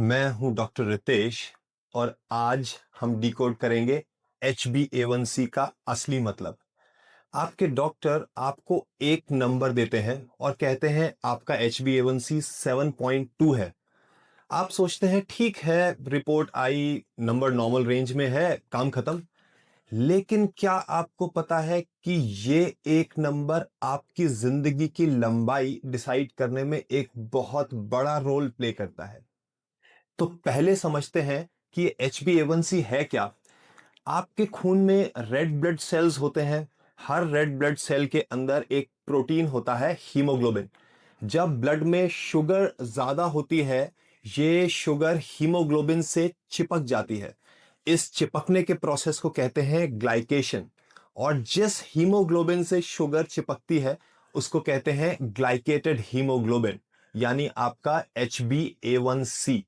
मैं हूं डॉक्टर रितेश और आज हम डिकोड करेंगे HbA1c का असली मतलब। आपके डॉक्टर आपको एक नंबर देते हैं और कहते हैं आपका HbA1c 7.2 है। आप सोचते हैं ठीक है, रिपोर्ट आई, नंबर नॉर्मल रेंज में है, काम खत्म। लेकिन क्या आपको पता है कि ये एक नंबर आपकी जिंदगी की लंबाई डिसाइड करने में एक बहुत बड़ा रोल प्ले करता है। तो पहले समझते हैं कि ये HbA1c है क्या। आपके खून में रेड ब्लड सेल्स होते हैं। हर रेड ब्लड सेल के अंदर एक प्रोटीन होता है, हीमोग्लोबिन। जब ब्लड में शुगर ज्यादा होती है, ये शुगर हीमोग्लोबिन से चिपक जाती है। इस चिपकने के प्रोसेस को कहते हैं ग्लाइकेशन। और जिस हीमोग्लोबिन से शुगर चिपकती है उसको कहते हैं ग्लाइकेटेड हीमोग्लोबिन, यानी आपका HbA1c।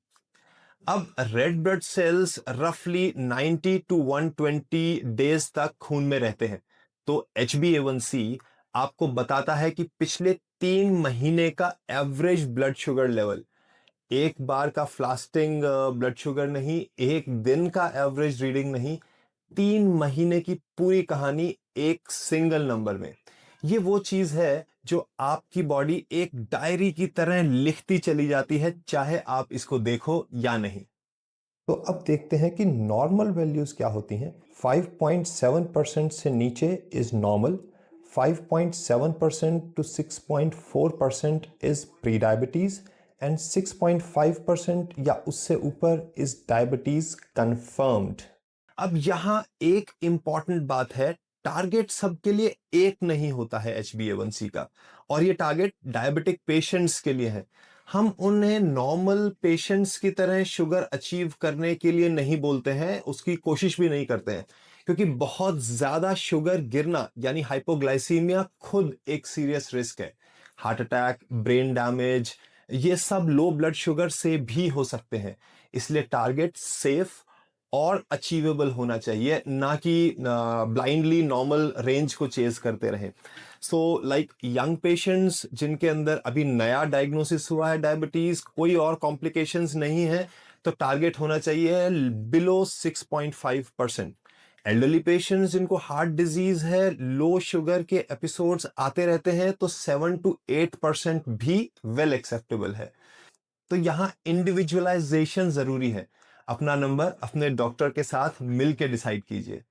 अब रेड ब्लड सेल्स रफली 90 टू 120 डेज तक खून में रहते हैं। तो HbA1c आपको बताता है कि पिछले 3 महीने का एवरेज ब्लड शुगर लेवल। एक बार का फास्टिंग ब्लड शुगर नहीं, एक दिन का एवरेज रीडिंग नहीं, 3 महीने की पूरी कहानी एक सिंगल नंबर में। ये वो चीज है जो आपकी बॉडी एक डायरी की तरह लिखती चली जाती है, चाहे आप इसको देखो या नहीं। तो अब देखते हैं कि नॉर्मल वैल्यूज क्या होती हैं। 5.7% से नीचे is normal, 5.7% to 6.4% is pre diabetes and 6.5% या उससे ऊपर इज डायबिटीज कंफर्म्ड। अब यहां एक इंपॉर्टेंट बात है, टारगेट सबके लिए एक नहीं होता है HbA1c का। और ये टारगेट डायबिटिक पेशेंट्स के लिए है। हम उन्हें नॉर्मल पेशेंट्स की तरह शुगर अचीव करने के लिए नहीं बोलते हैं, उसकी कोशिश भी नहीं करते हैं। क्योंकि बहुत ज्यादा शुगर गिरना यानी हाइपोग्लाइसीमिया खुद एक सीरियस रिस्क है। हार्ट अटैक, ब्रेन डैमेज, ये सब लो ब्लड शुगर से भी हो सकते हैं। इसलिए टारगेट सेफ और अचीवेबल होना चाहिए, ना कि ब्लाइंडली नॉर्मल रेंज को चेज करते रहें। सो लाइक यंग पेशेंट्स जिनके अंदर अभी नया डायग्नोसिस हुआ है डायबिटीज, कोई और कॉम्प्लिकेशंस नहीं है, तो टारगेट होना चाहिए बिलो 6.5%। एल्डरली पेशेंट्स जिनको हार्ट डिजीज है, लो शुगर के एपिसोड्स आते रहते हैं, तो 7 to 8% भी वेल एक्सेप्टेबल है। तो यहां इंडिविजुअलाइजेशन जरूरी है। अपना नंबर अपने डॉक्टर के साथ मिलकर डिसाइड कीजिए।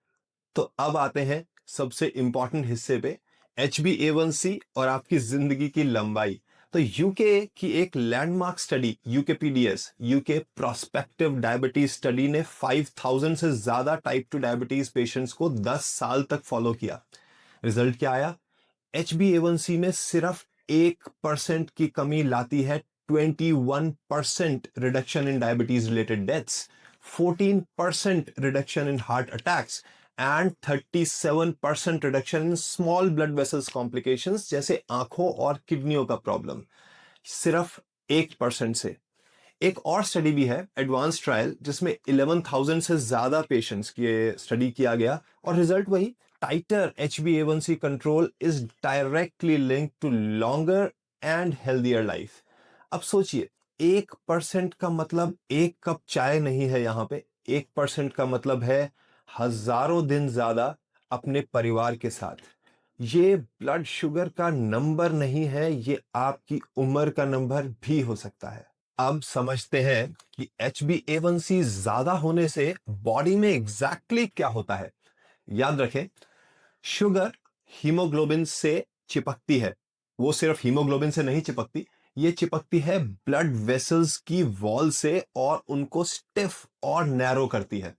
तो अब आते हैं सबसे इंपॉर्टेंट हिस्से पे, HbA1c और आपकी जिंदगी की लंबाई। तो यूके की एक landmark study, UKPDS, UK prospective diabetes study ने 5000 से ज्यादा टाइप 2 डायबिटीज पेशेंट्स को 10 साल तक फॉलो किया। रिजल्ट क्या आया? HbA1c में सिर्फ 1% की कमी लाती है 21% reduction in diabetes related deaths, 14% reduction in heart attacks and 37% reduction in small blood vessels complications जैसे आंखों और किडनियों का प्रॉब्लम, सिर्फ 1% से। एक और स्टडी भी है, एडवांस ट्रायल, जिसमें 11,000 से ज्यादा पेशेंट्स की स्टडी किया गया और रिजल्ट वही, tighter HbA1c control is directly linked to longer and healthier life. अब सोचिए, 1% का मतलब एक कप चाय नहीं है यहां पे। 1% का मतलब है हजारों दिन ज्यादा अपने परिवार के साथ। ये ब्लड शुगर का नंबर नहीं है, ये आपकी उम्र का नंबर भी हो सकता है। अब समझते हैं कि HbA1c ज्यादा होने से बॉडी में एग्जैक्टली क्या होता है। याद रखें, शुगर हीमोग्लोबिन से चिपकती है। वो सिर्फ हीमोग्लोबिन से नहीं चिपकती, ये चिपकती है ब्लड वेसल्स की वॉल से और उनको स्टिफ और नैरो करती है।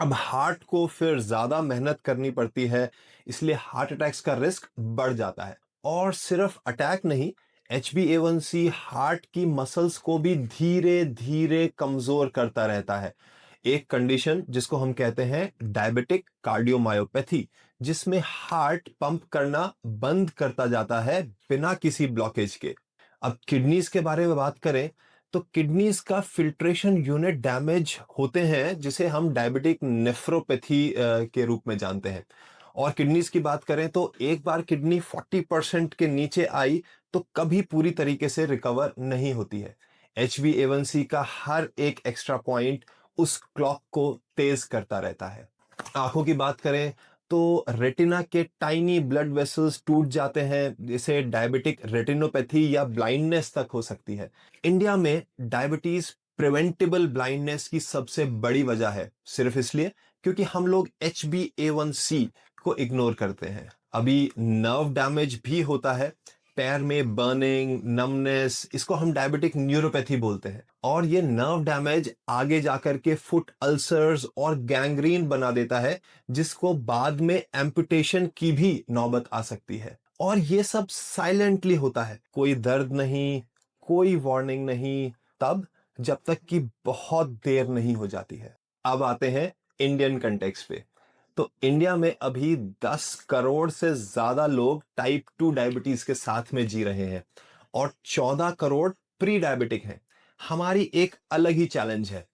अब हार्ट को फिर ज्यादा मेहनत करनी पड़ती है, इसलिए हार्ट अटैक्स का रिस्क बढ़ जाता है। और सिर्फ अटैक नहीं, HbA1c हार्ट की मसल्स को भी धीरे धीरे कमजोर करता रहता है। एक कंडीशन जिसको हम कहते हैं डायबिटिक कार्डियोमायोपैथी, जिसमें हार्ट पंप करना बंद करता जाता है बिना किसी ब्लॉकेज के। अब किडनीज के बारे में बात करें, तो किडनीज का फिल्ट्रेशन यूनिट डैमेज होते हैं, जिसे हम डायबिटिक नेफ्रोपैथी के रूप में जानते हैं। और किडनीज की बात करें तो एक बार किडनी 40% के नीचे आई तो कभी पूरी तरीके से रिकवर नहीं होती है। HbA1c का हर एक एक्स्ट्रा पॉइंट उस क्लॉक को तेज करता रहता है। आंखों की बात करें तो रेटिना के टाइनी ब्लड वेसल्स टूट जाते हैं, जिसे डायबिटिक रेटिनोपैथी या ब्लाइंडनेस तक हो सकती है। इंडिया में डायबिटीज प्रिवेंटेबल ब्लाइंडनेस की सबसे बड़ी वजह है, सिर्फ इसलिए क्योंकि हम लोग HbA1c को इग्नोर करते हैं। अभी नर्व डैमेज भी होता है, पैर में बर्निंग, नमनेस, इसको हम डायबिटिक न्यूरोपैथी बोलते हैं। और ये नर्व डैमेज आगे जाकर के फुट अल्सर्स और गैंग्रीन बना देता है, जिसको बाद में एम्पुटेशन की भी नौबत आ सकती है। और ये सब साइलेंटली होता है, कोई दर्द नहीं, कोई वार्निंग नहीं, तब जब तक कि बहुत देर नहीं हो जाती है। अब आते हैं इंडियन कंटेक्स्ट पे। तो इंडिया में अभी 10 करोड़ से ज्यादा लोग टाइप 2 डायबिटीज के साथ में जी रहे हैं और 14 करोड़ प्री डायबिटिक हैं। हमारी एक अलग ही चैलेंज है।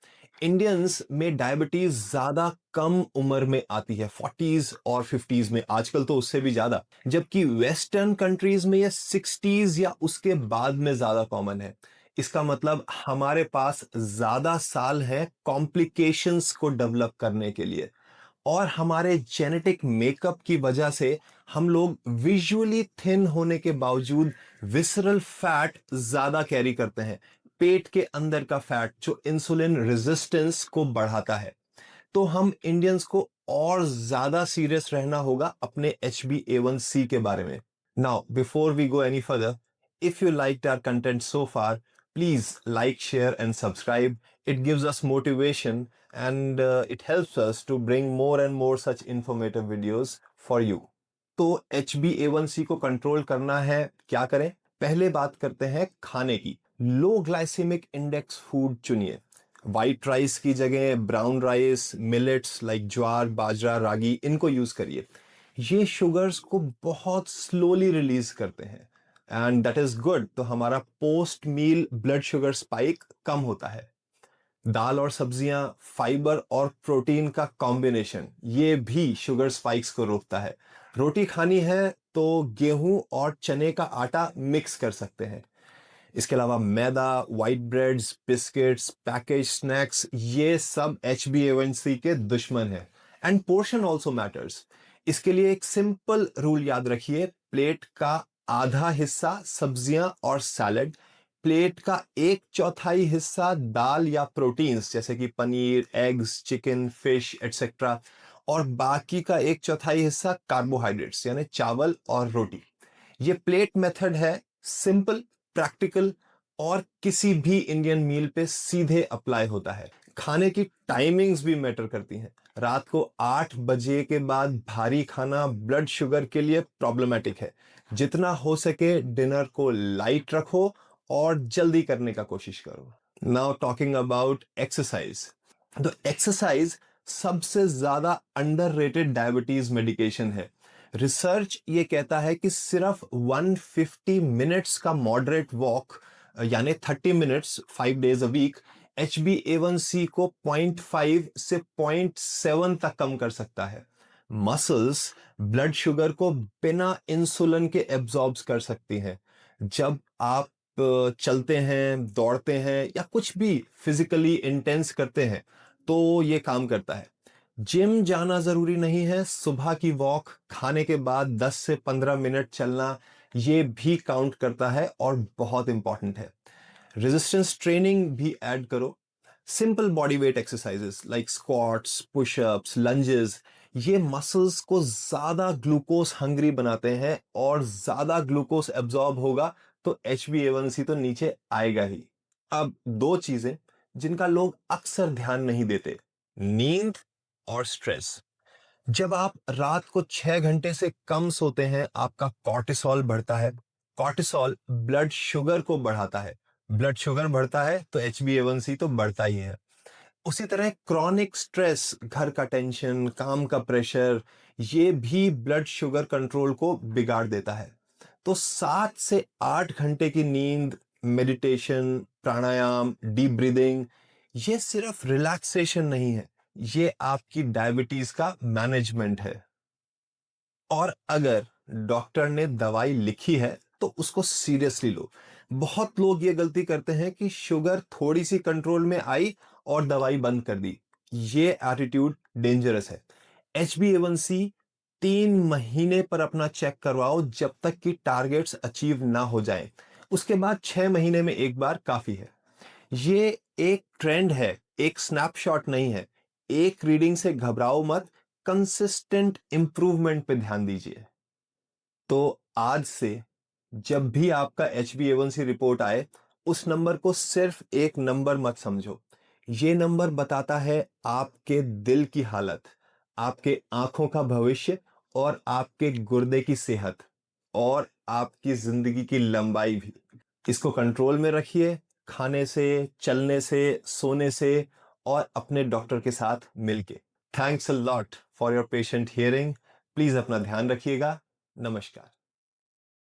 इंडियंस में डायबिटीज ज्यादा कम उम्र में आती है, 40s और 50s में, आजकल तो उससे भी ज्यादा, जबकि वेस्टर्न कंट्रीज में ये 60s या उसके बाद में ज्यादा कॉमन है। इसका मतलब हमारे पास ज्यादा साल है कॉम्प्लिकेशंस को डेवलप करने के लिए। और हमारे जेनेटिक मेकअप की वजह से हम लोग विजुअली थिन होने के बावजूद विसरल फैट ज्यादा कैरी करते हैं, पेट के अंदर का फैट जो इंसुलिन रेजिस्टेंस को बढ़ाता है। तो हम इंडियंस को और ज्यादा सीरियस रहना होगा अपने HbA1c के बारे में। Now before we go any further, if you liked our content so far, please like, share and subscribe. It gives us motivation and it helps us to bring more and more such informative videos for you. तो HbA1c को control करना है, क्या करें? पहले बात करते हैं खाने की। लो ग्लाइसेमिक इंडेक्स फूड चुनिए। व्हाइट राइस की जगह ब्राउन राइस, मिलेट्स लाइक ज्वार, बाजरा, रागी, इनको यूज करिए। ये शुगर्स को बहुत स्लोली रिलीज करते हैं एंड दैट इज गुड। तो हमारा पोस्ट मील ब्लड शुगर स्पाइक कम होता है। दाल और सब्जियां, फाइबर और प्रोटीन का कॉम्बिनेशन, ये भी शुगर स्पाइक्स को रोकता है। रोटी खानी है तो गेहूं और चने का आटा मिक्स कर सकते हैं। इसके अलावा मैदा, white breads, biscuits, package snacks, ये सब HbA1c के दुश्मन है। And portion also matters. इसके लिए एक सिंपल रूल याद रखिए, प्लेट का आधा हिस्सा सब्जियां और सैलड, प्लेट का 1/4 हिस्सा दाल या प्रोटीन्स जैसे कि paneer, eggs, chicken, fish etcetera, और बाकी का 1/4 हिस्सा कार्बोहाइड्रेट्स यानी चावल और रोटी। ये प्लेट मेथड है, सिंपल, प्रैक्टिकल और किसी भी इंडियन मील पे सीधे अप्लाई होता है। खाने की टाइमिंग्स भी मैटर करती हैं। रात को 8 बजे के बाद भारी खाना ब्लड शुगर के लिए प्रॉब्लमेटिक है। जितना हो सके डिनर को लाइट रखो और जल्दी करने का कोशिश करो। Now talking about exercise. तो एक्सरसाइज सबसे ज्यादा अंडररेटेड डायबिटीज मेडिकेशन है। रिसर्च ये कहता है कि सिर्फ 150 मिनट्स का मॉडरेट वॉक यानी 30 minutes 5 days a week HbA1c को 0.5 से 0.7 तक कम कर सकता है। मसल्स ब्लड शुगर को बिना इंसुलिन के एब्जॉर्ब कर सकती हैं। जब आप चलते हैं, दौड़ते हैं या कुछ भी फिजिकली इंटेंस करते हैं तो ये काम करता है। जिम जाना जरूरी नहीं है, सुबह की वॉक, खाने के बाद 10 से 15 मिनट चलना, ये भी काउंट करता है और बहुत इंपॉर्टेंट है। रेजिस्टेंस ट्रेनिंग भी ऐड करो। Simple body weight exercises like squats, pushups, lunges, ये मसल्स को ज्यादा ग्लूकोज हंग्री बनाते हैं और ज्यादा ग्लूकोज एब्जॉर्ब होगा तो HbA1c तो नीचे आएगा ही। अब दो चीजें जिनका लोग अक्सर ध्यान नहीं देते, नींद और स्ट्रेस। जब आप रात को 6 घंटे से कम सोते हैं, आपका कॉर्टिसोल बढ़ता है। कॉर्टिसोल ब्लड शुगर को बढ़ाता है। ब्लड शुगर बढ़ता है तो HbA1c तो बढ़ता ही है। उसी तरह क्रॉनिक स्ट्रेस, घर का टेंशन, काम का प्रेशर, ये भी ब्लड शुगर कंट्रोल को बिगाड़ देता है। तो 7 से 8 घंटे की नींद, मेडिटेशन, प्राणायाम, डीप ब्रीदिंग, ये सिर्फ रिलैक्सेशन नहीं है, ये आपकी डायबिटीज का मैनेजमेंट है। और अगर डॉक्टर ने दवाई लिखी है तो उसको सीरियसली लो। बहुत लोग ये गलती करते हैं कि शुगर थोड़ी सी कंट्रोल में आई और दवाई बंद कर दी। ये एटीट्यूड डेंजरस है। HbA1c 3 महीने पर अपना चेक करवाओ जब तक कि टारगेट्स अचीव ना हो जाएं। उसके बाद 6 महीने में एक बार काफी है। ये एक ट्रेंड है, एक स्नैपशॉट नहीं है। एक रीडिंग से घबराओ मत, कंसिस्टेंट इंप्रूवमेंट पे ध्यान दीजिए। तो आज से जब भी आपका HbA1c रिपोर्ट आए, उस नंबर को सिर्फ एक नंबर मत समझो। ये नंबर बताता है आपके दिल की हालत, आपके आंखों का भविष्य और आपके गुर्दे की सेहत और आपकी जिंदगी की लंबाई भी। इसको कंट्रोल में रखिए, खाने से, चलने से, सोने से और अपने डॉक्टर के साथ मिलके। Thanks a lot for your patient hearing. Please अपना ध्यान रखिएगा। नमस्कार।